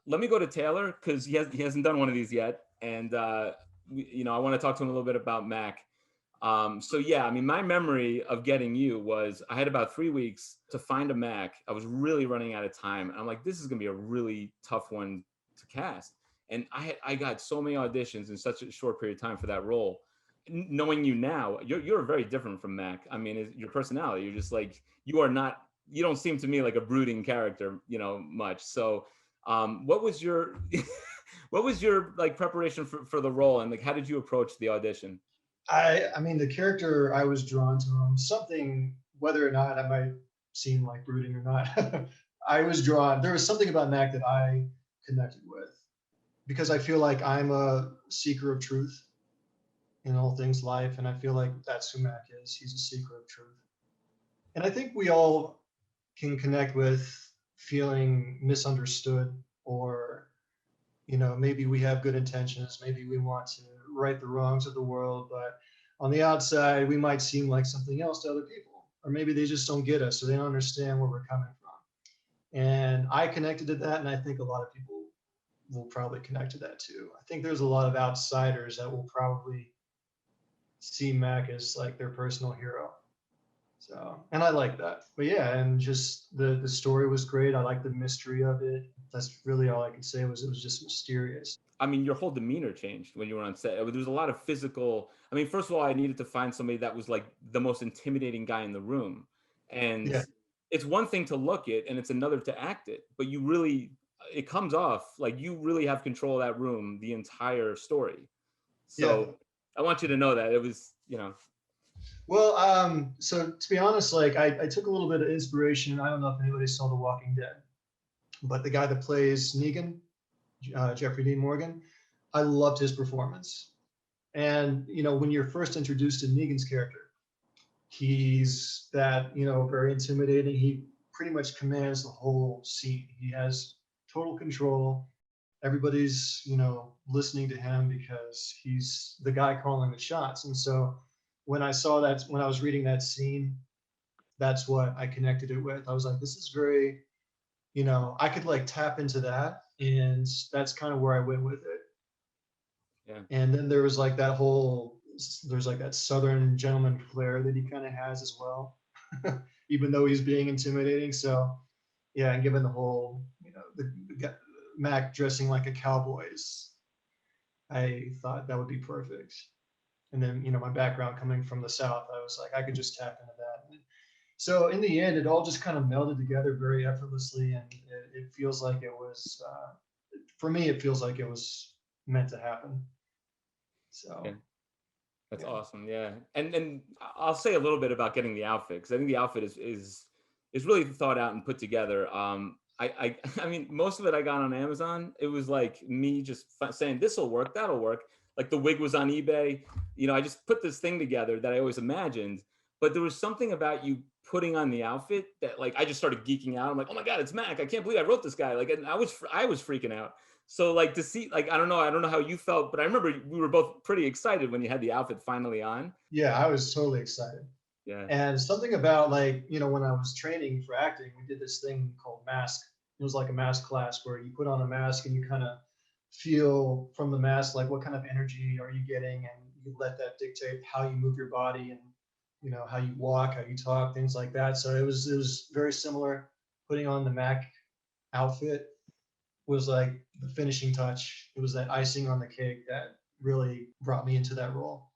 let me go to Taylor because he hasn't done one of these yet, and I want to talk to him a little bit about Mac. So yeah, I mean, my memory of getting you was I had about 3 weeks to find a Mac. I was really running out of time, and I'm like, this is gonna be a really tough one to cast. And I got so many auditions in such a short period of time for that role. Knowing you now, you're very different from Mac. I mean, your personality, you're just like you are not. You don't seem to me like a brooding character, much. So, what was your what was your like preparation for the role, and like how did you approach the audition? I mean, the character, I was drawn to him. Something, whether or not I might seem like brooding or not, I was drawn. There was something about Mac that I connected with because I feel like I'm a seeker of truth in all things life, and I feel like that's who Mac is. He's a seeker of truth, and I think we all can connect with feeling misunderstood, or maybe we have good intentions, maybe we want to right the wrongs of the world, but on the outside we might seem like something else to other people, or maybe they just don't get us, or they don't understand where we're coming from. And I connected to that, and I think a lot of people will probably connect to that too. I think there's a lot of outsiders that will probably see Mac as like their personal hero. So, and I like that. But yeah, and just the story was great. I like the mystery of it. That's really all I can say. Was it was just mysterious. I mean, your whole demeanor changed when you were on set. There was a lot of physical. I mean, first of all, I needed to find somebody that was like the most intimidating guy in the room, and Yeah, it's one thing to look it, and it's another to act it. But you really, it comes off like you really have control of that room the entire story. yeah. So I want you to know that it was. Well, so to be honest, like I took a little bit of inspiration. I don't know if anybody saw The Walking Dead, but the guy that plays Negan, Jeffrey Dean Morgan, I loved his performance. And when you're first introduced to Negan's character, he's that very intimidating. He pretty much commands the whole scene. He has total control. Everybody's listening to him because he's the guy calling the shots. And so when I saw that, when I was reading that scene, that's what I connected it with. I was like, this is very, I could like tap into that, and that's kind of where I went with it. Yeah. And then there was like that whole, there's like that Southern gentleman flair that he kind of has as well, even though he's being intimidating. So yeah, and given the whole, Mac dressing like a cowboy, I thought that would be perfect. And then my background coming from the South, I was like, I could just tap into that. And so in the end, it all just kind of melded together very effortlessly, and it feels like it was, for me, it feels like it was meant to happen. Yeah. So That's yeah. awesome. Yeah. And I'll say a little bit about getting the outfit because I think the outfit is really thought out and put together. I mean, most of it I got on Amazon. It was like me just saying this will work, that'll work. Like the wig was on eBay. I just put this thing together that I always imagined. But there was something about you putting on the outfit that like I just started geeking out. I'm like, oh my god, it's Mac! I can't believe I wrote this guy. Like, and I was freaking out. So like to see, like, I don't know how you felt, but I remember we were both pretty excited when you had the outfit finally on. Yeah, I was totally excited. Yeah. And something about like, when I was training for acting, we did this thing called mask. It was like a mask class where you put on a mask and you kind of feel from the mask like what kind of energy are you getting, and you let that dictate how you move your body, and how you walk, how you talk, things like that. So it was very similar. Putting on the Mac outfit was like the finishing touch. It was that icing on the cake that really brought me into that role.